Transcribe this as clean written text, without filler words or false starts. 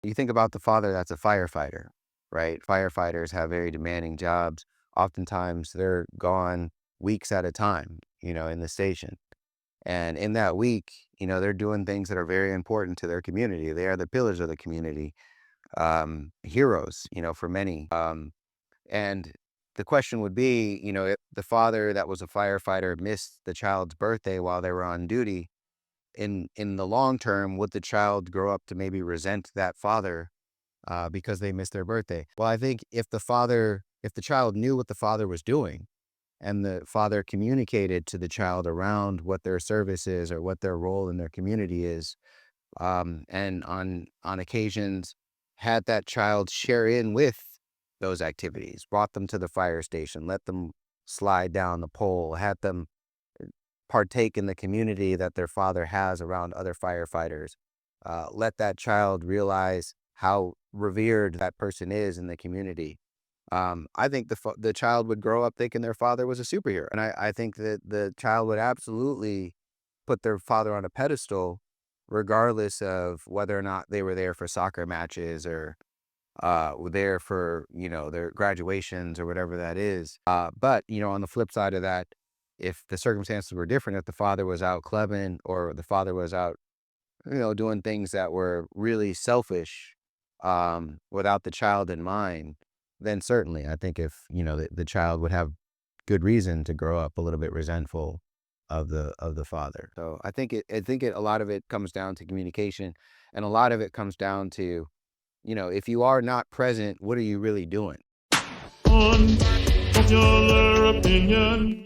You think about the father that's a firefighter, right? Firefighters have very demanding jobs. Oftentimes they're gone weeks at a time, in the station. And in that week, they're doing things that are very important to their community. They are the pillars of the community, heroes, for many. And the question would be, if the father that was a firefighter missed the child's birthday while they were on duty, in the long term, would the child grow up to maybe resent that father because they missed their birthday? Well, I think if the child knew what the father was doing and the father communicated to the child around what their service is or what their role in their community is, and on occasions had that child share in with those activities, brought them to the fire station, let them slide down the pole, had them partake in the community that their father has around other firefighters. Let that child realize how revered that person is in the community. I think the child would grow up thinking their father was a superhero, and I think that the child would absolutely put their father on a pedestal, regardless of whether or not they were there for soccer matches or were there for their graduations or whatever that is. But on the flip side of that, if the circumstances were different, if the father was out clubbing or the father was out doing things that were really selfish, without the child in mind, then certainly I think if the child would have good reason to grow up a little bit resentful of the father. So I think a lot of it comes down to communication, and a lot of it comes down to if you are not present, what are you really doing? Unpopular opinion.